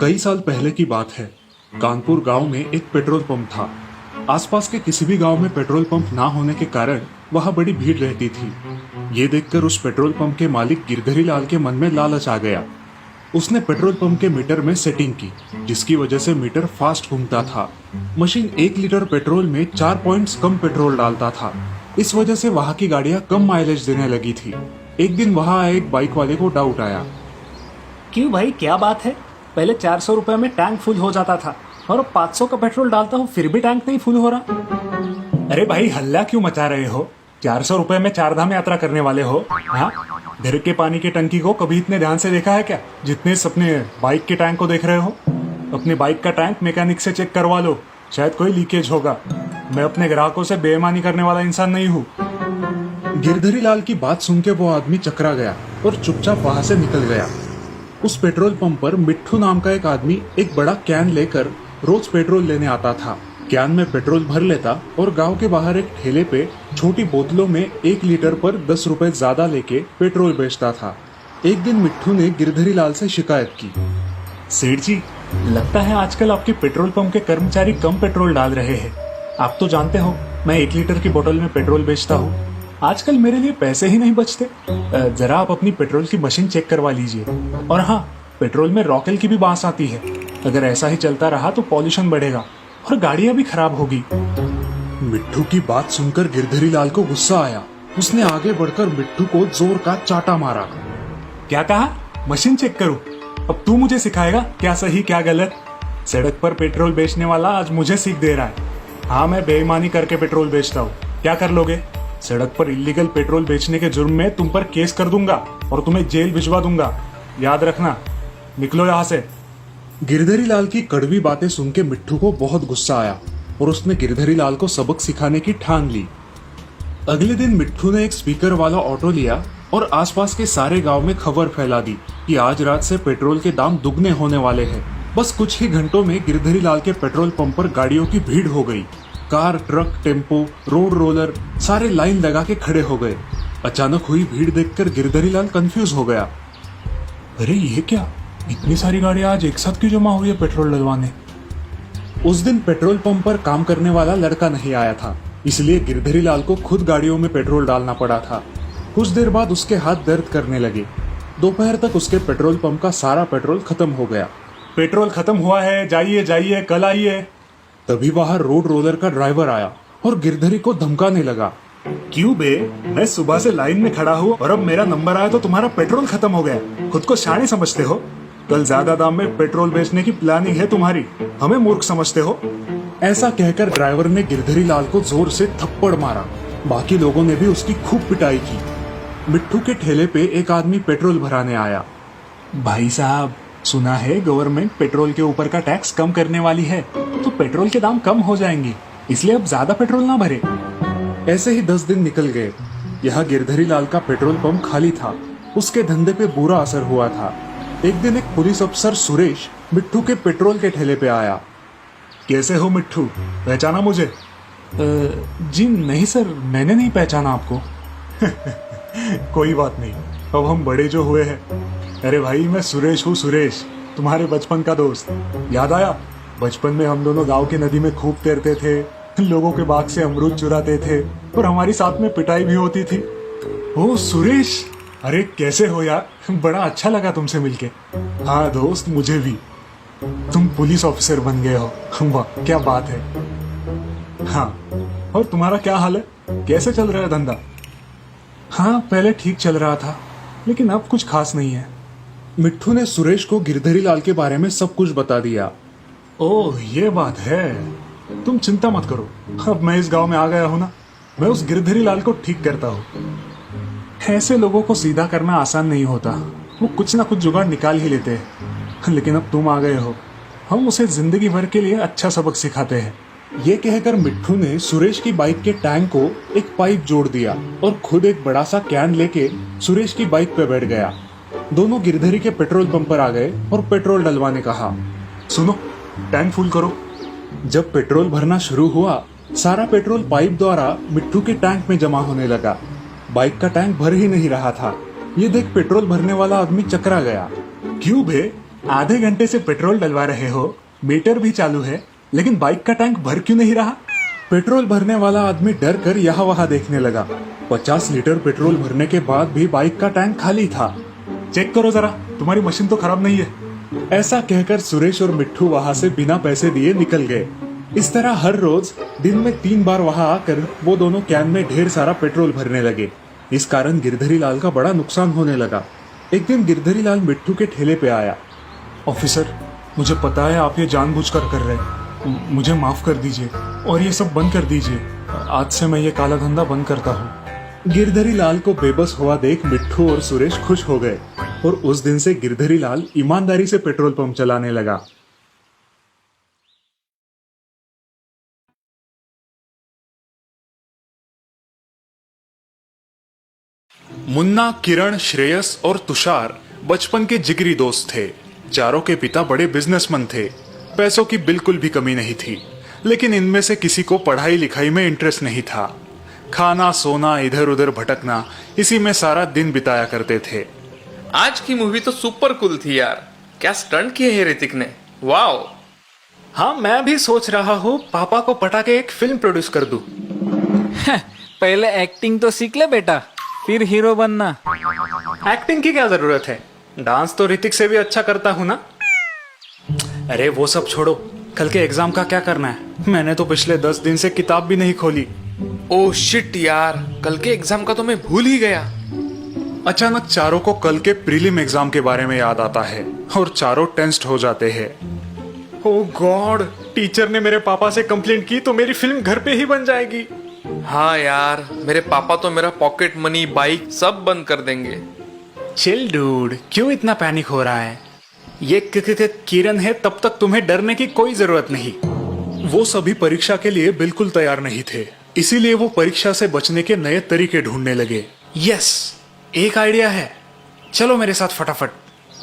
कई साल पहले की बात है। कानपुर गांव में एक पेट्रोल पंप था। आसपास के किसी भी गांव में पेट्रोल पंप ना होने के कारण वहां बड़ी भीड़ रहती थी। ये देखकर उस पेट्रोल पंप के मालिक गिरधरी लाल के मन में लालच आ गया। उसने पेट्रोल पंप के मीटर में सेटिंग की, जिसकी वजह से मीटर फास्ट घूमता था। मशीन 1 लीटर पेट्रोल में 4 पॉइंट्स कम पेट्रोल डालता था। इस वजह से वहां की गाड़ियां कम माइलेज देने लगी थी। एक दिन वहां आए एक बाइक वाले को डाउट आया। क्यों भाई, क्या बात है? पहले 400 रुपए में टैंक फुल हो जाता था और अब 500 का पेट्रोल डालता हूँ फिर भी टैंक नहीं फुल हो रहा। अरे भाई, हल्ला क्यों मचा रहे हो? 400 रुपए में 4 धाम यात्रा करने वाले हो? हाँ, घर के पानी की टंकी को कभी इतने ध्यान से देखा है क्या, जितने अपने बाइक के टैंक को देख रहे हो? अपनी बाइक का टैंक मैकेनिक से चेक करवा लो, शायद कोई लीकेज होगा। मैं अपने ग्राहकों से बेईमानी करने वाला इंसान नहीं हूँ। गिरधरी लाल की बात सुन के वो आदमी चकरा गया और चुपचाप वहां से निकल गया। उस पेट्रोल पंप पर मिट्ठू नाम का एक आदमी एक बड़ा कैन लेकर रोज पेट्रोल लेने आता था। कैन में पेट्रोल भर लेता और गांव के बाहर एक ठेले पे छोटी बोतलों में 1 लीटर पर 10 रुपए ज्यादा लेके पेट्रोल बेचता था। एक दिन मिट्ठू ने गिरधरी लाल से शिकायत की। सेठ जी, लगता है आजकल आपके पेट्रोल पंप के कर्मचारी कम पेट्रोल डाल रहे हैं। आप तो जानते हो मैं 1 लीटर की बोतल में पेट्रोल बेचता हूँ। आजकल मेरे लिए पैसे ही नहीं बचते। जरा आप अपनी पेट्रोल की मशीन चेक करवा लीजिए। और हाँ, पेट्रोल में रॉकेल की भी बांस आती है। अगर ऐसा ही चलता रहा तो पॉल्यूशन बढ़ेगा और गाड़ियां भी खराब होगी। मिट्ठू की बात सुनकर गिरधरी लाल को गुस्सा आया। उसने आगे बढ़कर मिट्ठू को जोर का चाटा मारा। क्या कहा? मशीन चेक करूं? अब तू मुझे सिखाएगा क्या सही क्या गलत? सड़क पर पेट्रोल बेचने वाला आज मुझे सीख दे रहा है। हाँ, मैं बेईमानी करके पेट्रोल बेचता हूँ। क्या कर लोगे? सड़क पर इलीगल पेट्रोल बेचने के जुर्म में तुम पर केस कर दूंगा और तुम्हें जेल भिजवा दूंगा। याद रखना। निकलो यहाँ से। गिरधरी लाल की कड़वी बातें सुन के मिट्ठू को बहुत गुस्सा आया और उसने गिरधरी लाल को सबक सिखाने की ठान ली। अगले दिन मिट्ठू ने एक स्पीकर वाला ऑटो लिया और आसपास के सारे गांव में खबर फैला दी कि आज रात से पेट्रोल के दाम दुगने होने वाले हैं। बस कुछ ही घंटों में गिरधरी लाल के पेट्रोल पंप पर गाड़ियों की भीड़ हो गई। Car, truck, tempo, road roller सारे लाइन लगा के खड़े हो गए। अचानक हुई भीड़ देखकर गिरधरी लाल कंफ्यूज हो गया। अरे ये क्या, इतनी सारी गाड़ियां आज एक साथ क्यों जमा हुई है पेट्रोल डलवाने? उस दिन पेट्रोल पंप पर काम करने वाला लड़का नहीं आया था, इसलिए गिरधरी लाल को खुद गाड़ियों में पेट्रोल डालना पड़ा था। कुछ देर बाद उसके हाथ दर्द करने लगे। दोपहर तक उसके पेट्रोल पंप का सारा पेट्रोल खत्म हो गया। पेट्रोल खत्म हुआ है, जाइए जाइए, कल आइए। तभी वहां रोड रोलर का ड्राइवर आया और गिरधरी को धमकाने लगा। क्यों बे, मैं सुबह से लाइन में खड़ा हूँ और अब मेरा नंबर आया तो तुम्हारा पेट्रोल खत्म हो गया। खुद को शाणे समझते हो? कल ज्यादा दाम में पेट्रोल बेचने की प्लानिंग है तुम्हारी, हमें मूर्ख समझते हो? ऐसा कहकर ड्राइवर ने गिरधरी लाल को जोर से थप्पड़ मारा। बाकी लोगों ने भी उसकी खूब पिटाई की। मिट्ठू के ठेले पे एक आदमी पेट्रोल भराने आया। भाई साहब, सुना है गवर्नमेंट पेट्रोल के ऊपर का टैक्स कम करने वाली है, तो पेट्रोल के दाम कम हो जाएंगे, इसलिए अब ज्यादा पेट्रोल ना भरे। ऐसे ही 10 दिन निकल गए। यहाँ गिरधरी लाल का पेट्रोल पंप खाली था। उसके धंधे पे बुरा असर हुआ था। एक दिन एक पुलिस अफसर सुरेश मिट्ठू के पेट्रोल के ठेले पे आया। कैसे हो मिट्ठू, पहचाना मुझे? जी नहीं सर, मैंने नहीं पहचाना आपको। कोई बात नहीं, अब हम बड़े जो हुए हैं। अरे भाई, मैं सुरेश हूँ, सुरेश, तुम्हारे बचपन का दोस्त। याद आया? बचपन में हम दोनों गांव की नदी में खूब तैरते थे, लोगों के बाग से अमरूद चुराते थे और हमारी साथ में पिटाई भी होती थी। ओ सुरेश, अरे कैसे हो यार, बड़ा अच्छा लगा तुमसे मिलके। हाँ दोस्त, मुझे भी। तुम पुलिस ऑफिसर बन गए हो, वाह क्या बात है। हाँ, और तुम्हारा क्या हाल है? कैसे चल रहा है धंधा? हाँ, पहले ठीक चल रहा था, लेकिन अब कुछ खास नहीं है। मिट्ठू ने सुरेश को गिरधरी लाल के बारे में सब कुछ बता दिया। ओह, ये बात है। तुम चिंता मत करो, अब मैं इस गांव में आ गया हूं ना, मैं उस गिरधरी लाल को ठीक करता हूँ। ऐसे लोगों को सीधा करना आसान नहीं होता, वो कुछ ना कुछ जुगाड़ निकाल ही लेते हैं। लेकिन अब तुम आ गए हो, हम उसे जिंदगी भर के लिए अच्छा सबक सिखाते हैं। ये कहकर मिट्ठू ने सुरेश की बाइक के टैंक को एक पाइप जोड़ दिया और खुद एक बड़ा सा कैन लेके सुरेश की बाइक पे बैठ गया। दोनों गिरधरी के पेट्रोल पंप पर आ गए और पेट्रोल डलवाने कहा। सुनो, टैंक फुल करो। जब पेट्रोल भरना शुरू हुआ, सारा पेट्रोल पाइप द्वारा मिट्ठू के टैंक में जमा होने लगा। बाइक का टैंक भर ही नहीं रहा था। ये देख पेट्रोल भरने वाला आदमी चकरा गया। क्यों बे, आधे घंटे से पेट्रोल डलवा रहे हो, मीटर भी चालू है, लेकिन बाइक का टैंक भर क्यों नहीं रहा? पेट्रोल भरने वाला आदमी डर कर यहाँ वहाँ देखने लगा। 50 लीटर पेट्रोल भरने के बाद भी बाइक का टैंक खाली था। चेक करो जरा, तुम्हारी मशीन तो खराब नहीं है। ऐसा कहकर सुरेश और मिट्ठू वहाँ से बिना पैसे दिए निकल गए। इस तरह हर रोज दिन में 3 बार वहाँ आकर वो दोनों कैन में ढेर सारा पेट्रोल भरने लगे। इस कारण गिरधरी लाल का बड़ा नुकसान होने लगा। एक दिन गिरधरी लाल मिट्ठू के ठेले पे आया। ऑफिसर, मुझे पता है आप ये जानबूझकर कर रहे हैं, मुझे माफ कर दीजिए और ये सब बंद कर दीजिए। आज से मैं ये काला धंधा बंद करता हूँ। गिरधरी लाल को बेबस हुआ देख मिट्ठू और सुरेश खुश हो गए और उस दिन से गिरधरी लाल ईमानदारी से पेट्रोल पंप चलाने लगा। मुन्ना, किरण, श्रेयस और तुषार बचपन के जिगरी दोस्त थे। चारों के पिता बड़े बिजनेसमैन थे। पैसों की बिल्कुल भी कमी नहीं थी, लेकिन इनमें से किसी को पढ़ाई लिखाई में इंटरेस्ट नहीं था। खाना, सोना, इधर उधर भटकना, इसी में सारा दिन बिताया करते थे। आज की मूवी तो सुपर कूल थी यार। क्या स्टंट किए हैं ऋतिक ने, वाओ। हाँ, मैं भी सोच रहा हूँ पापा को पटा के एक फिल्म प्रोड्यूस कर दूं। पहले एक्टिंग तो सीख ले बेटा, फिर हीरो बनना। एक्टिंग की क्या जरूरत है, डांस तो ऋतिक से भी अच्छा करता हूँ ना। अरे वो सब छोड़ो, कल के एग्जाम का क्या करना है? मैंने तो पिछले 10 दिन से किताब भी नहीं खोली। ओह शिट यार, कल के एग्जाम का तो मैं भूल ही गया। अचानक चारों को कल के प्रीलिम एग्जाम के बारे में याद आता है और चारों टेंस्ड हो जाते हैं। ओह गॉड, टीचर ने मेरे पापा से कंप्लेंट की तो मेरी फिल्म घर पे ही बन जाएगी। हाँ यार, मेरे पापा तो मेरा पॉकेट मनी, बाइक सब बंद कर देंगे। चिल डूड, क्यों इतना पैनिक हो रहा है? ये किरण है, तब तक तुम्हें डरने की कोई जरूरत नहीं। वो सभी परीक्षा के लिए बिल्कुल तैयार नहीं थे, इसीलिए वो परीक्षा से बचने के नए तरीके ढूंढने लगे। यस, एक आइडिया है, चलो मेरे साथ फटाफट।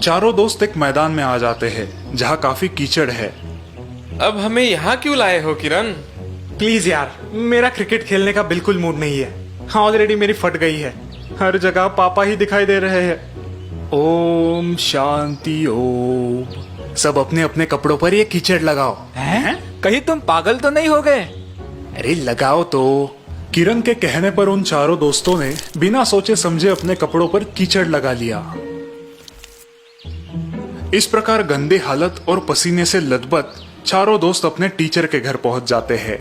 चारों दोस्त एक मैदान में आ जाते हैं जहाँ काफी कीचड़ है। अब हमें यहाँ क्यों लाए हो किरण? प्लीज यार, मेरा क्रिकेट खेलने का बिल्कुल मूड नहीं है। हाँ, ऑलरेडी मेरी फट गई है, हर जगह पापा ही दिखाई दे रहे हैं। ओम शांति ओम। सब अपने अपने कपड़ों पर ये कीचड़ लगाओ। हैं? कहीं तुम पागल तो नहीं हो गए? अरे लगाओ तो। किरण के कहने पर उन चारों दोस्तों ने बिना सोचे समझे अपने कपड़ों पर कीचड़ लगा लिया। इस प्रकार गंदे हालत और पसीने से लथपथ चारों दोस्त अपने टीचर के घर पहुंच जाते हैं।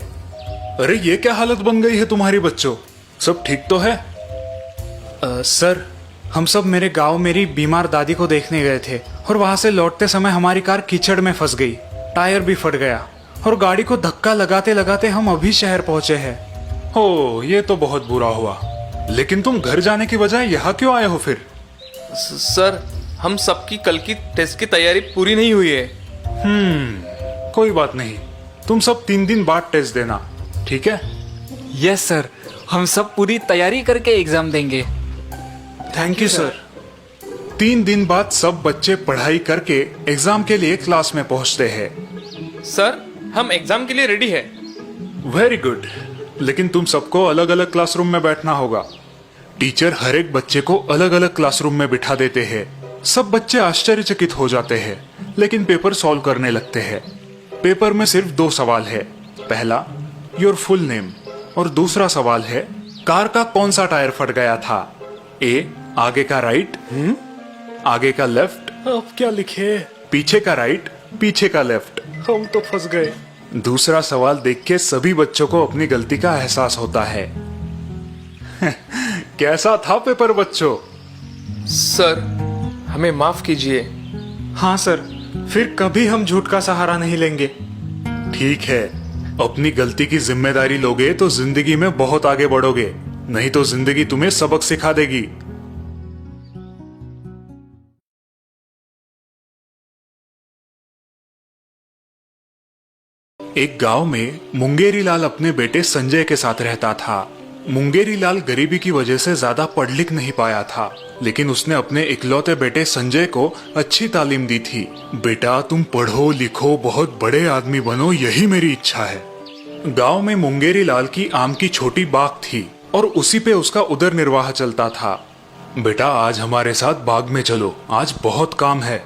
अरे ये क्या हालत बन गई है तुम्हारी बच्चों, सब ठीक तो है? सर, हम सब मेरे गांव मेरी बीमार दादी को देखने गए थे और वहां से लौटते समय हमारी कार कीचड़ में फंस गई, टायर भी फट गया और गाड़ी को धक्का लगाते लगाते हम अभी शहर पहुंचे हैं। हो, ये तो बहुत बुरा हुआ। लेकिन तुम घर जाने की बजाय यहाँ क्यों आए हो फिर? सर, हम सबकी कल की टेस्ट की तैयारी पूरी नहीं हुई है। कोई बात नहीं, तुम सब 3 दिन बाद टेस्ट देना, ठीक है? यस सर, हम सब पूरी तैयारी करके एग्जाम देंगे। Thank you sir. 3 दिन बाद सब बच्चे पढ़ाई करके एग्जाम के लिए क्लास में पहुंचते हैं। सर, हम एग्जाम के लिए रेडी है। वेरी गुड, लेकिन तुम सबको अलग अलग क्लासरूम में बैठना होगा। टीचर हर एक बच्चे को अलग अलग क्लासरूम में बिठा देते हैं। सब बच्चे आश्चर्यचकित हो जाते हैं, लेकिन पेपर सॉल्व करने लगते हैं। पेपर में सिर्फ 2 सवाल है। पहला, योर फुल नेम, और दूसरा सवाल है, कार का कौन सा टायर फट गया था? ए, आगे का राइट, आगे का लेफ्ट, अब क्या लिखे? पीछे का राइट, पीछे का लेफ्ट। हम तो फंस गए। दूसरा सवाल देख के सभी बच्चों को अपनी गलती का एहसास होता है। कैसा था पेपर बच्चों? सर, हमें माफ कीजिए। हाँ सर, फिर कभी हम झूठ का सहारा नहीं लेंगे। ठीक है, अपनी गलती की जिम्मेदारी लोगे तो जिंदगी में बहुत आगे बढ़ोगे, नहीं तो जिंदगी तुम्हें सबक सिखा देगी। एक गांव में मुंगेरी लाल अपने बेटे संजय के साथ रहता था। मुंगेरी लाल गरीबी की वजह से ज्यादा पढ़ लिख नहीं पाया था, लेकिन उसने अपने इकलौते बेटे संजय को अच्छी तालीम दी थी। बेटा, तुम पढ़ो लिखो, बहुत बड़े आदमी बनो, यही मेरी इच्छा है। गांव में मुंगेरी लाल की आम की छोटी बाग थी और उसी पे उसका उदर निर्वाह चलता था। बेटा, आज हमारे साथ बाग में चलो, आज बहुत काम है।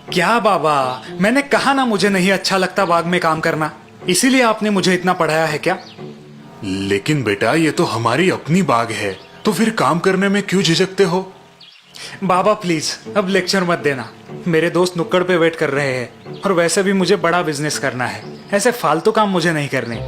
क्या बाबा, मैंने कहा ना मुझे नहीं अच्छा लगता बाग में काम करना, इसीलिए आपने मुझे इतना पढ़ाया है क्या? लेकिन बेटा ये तो हमारी अपनी बाग है, तो फिर काम करने में क्यों झिझकते हो? बाबा प्लीज अब लेक्चर मत देना, मेरे दोस्त नुक्कड़ पे वेट कर रहे हैं और वैसे भी मुझे बड़ा बिजनेस करना है, ऐसे फालतू काम मुझे नहीं करने।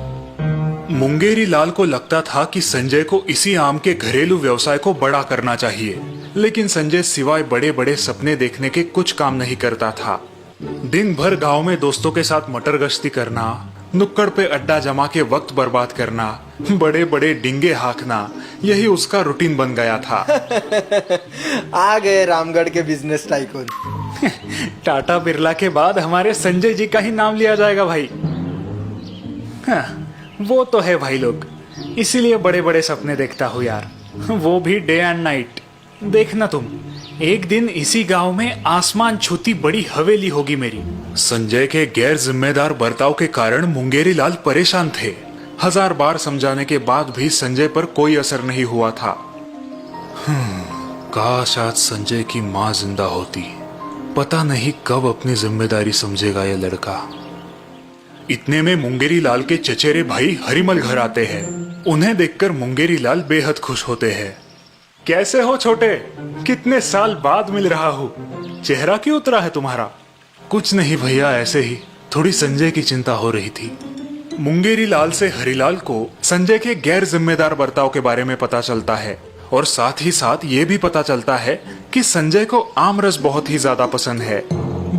मुंगेरी लाल को लगता था कि संजय को इसी आम के घरेलू व्यवसाय को बड़ा करना चाहिए, लेकिन संजय सिवाय बड़े बड़े सपने देखने के कुछ काम नहीं करता था। दिन भर गांव में दोस्तों के साथ मटर गश्ती करना, नुक्कड़ पे अड्डा जमा के वक्त बर्बाद करना, बड़े बड़े डिंगे हाँकना, यही उसका रूटीन बन गया था। आ गए रामगढ़ के बिजनेस टाइकून। टाटा बिरला के बाद हमारे संजय जी का ही नाम लिया जाएगा भाई। हाँ, वो तो है भाई लोग, इसीलिए बड़े बड़े सपने देखता हूँ यार, वो भी डे एंड नाइट। देखना तुम, एक दिन इसी गांव में आसमान छूती बड़ी हवेली होगी मेरी। संजय के गैर जिम्मेदार बर्ताव के कारण मुंगेरी लाल परेशान थे। 1000 बार समझाने के बाद भी संजय पर कोई असर नहीं हुआ था। काश आज संजय की माँ जिंदा होती, पता नहीं कब अपनी जिम्मेदारी समझेगा ये लड़का। इतने में मुंगेरी लाल के चचेरे भाई हरिमल घर आते हैं। उन्हें देखकर मुंगेरी लाल बेहद खुश होते हैं। कैसे हो छोटे, कितने साल बाद मिल रहा हूँ, चेहरा क्यों उतरा है तुम्हारा? कुछ नहीं भैया, ऐसे ही थोड़ी संजय की चिंता हो रही थी। मुंगेरी लाल से हरिलाल को संजय के गैर जिम्मेदार बर्ताव के बारे में पता चलता है और साथ ही साथ ये भी पता चलता है कि संजय को आम रस बहुत ही ज्यादा पसंद है।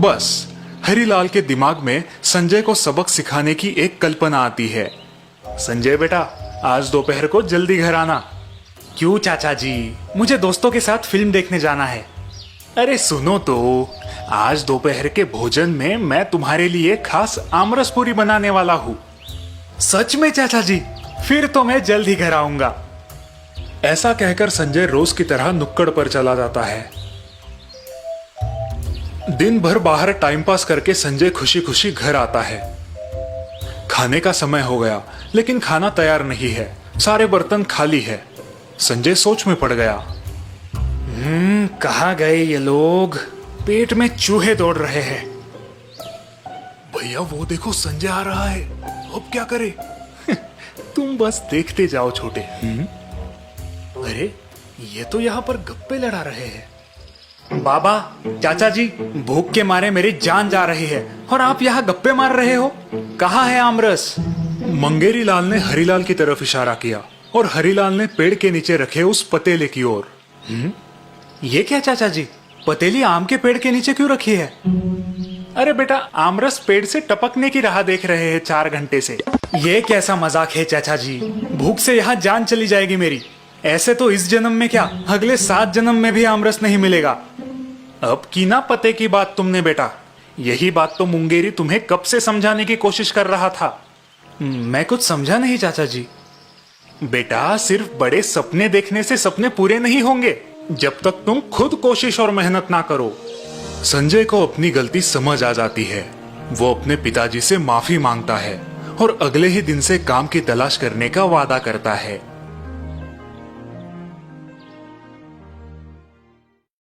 बस हरिलाल के दिमाग में संजय को सबक सिखाने की एक कल्पना आती है। संजय बेटा, आज दोपहर को जल्दी घर आना। क्यों चाचा जी, मुझे दोस्तों के साथ फिल्म देखने जाना है। अरे सुनो तो, आज दोपहर के भोजन में मैं तुम्हारे लिए खास आमरस पूरी बनाने वाला हूँ। सच में चाचा जी? फिर तो मैं जल्द ही घर आऊंगा। ऐसा कहकर संजय रोज की तरह नुक्कड़ पर चला जाता है। दिन भर बाहर टाइम पास करके संजय खुशी खुशी घर आता है। खाने का समय हो गया, लेकिन खाना तैयार नहीं है, सारे बर्तन खाली है। संजय सोच में पड़ गया। कहाँ गए ये लोग? पेट में चूहे दौड़ रहे हैं। भैया वो देखो संजय आ रहा है, अब क्या करे? तुम बस देखते जाओ छोटे। अरे ये तो यहाँ पर गप्पे लड़ा रहे हैं। बाबा, चाचा जी, भूख के मारे मेरी जान जा रही है और आप यहाँ गप्पे मार रहे हो। कहाँ है आमरस? मंगेरी लाल ने हरिलाल की तरफ इशारा किया और हरिलाल ने पेड़ के नीचे रखे उस पतेले की ओर। ये क्या चाचा जी, पतेली आम के पेड़ के नीचे क्यों रखी है? अरे बेटा, आमरस पेड़ से टपकने की राह देख रहे हैं 4 घंटे से। ये कैसा मजाक है चाचा जी, भूख से यहाँ जान चली जाएगी मेरी। ऐसे तो इस जन्म में क्या, अगले 7 जन्म में भी आमरस नहीं मिलेगा। अब की ना पते की बात तुमने बेटा, यही बात तो मुंगेरी तुम्हें कब से समझाने की कोशिश कर रहा था। मैं कुछ समझा नहीं चाचा जी। बेटा, सिर्फ बड़े सपने देखने से सपने पूरे नहीं होंगे जब तक तुम खुद कोशिश और मेहनत ना करो। संजय को अपनी गलती समझ आ जाती है। वो अपने पिताजी से माफी मांगता है और अगले ही दिन से काम की तलाश करने का वादा करता है।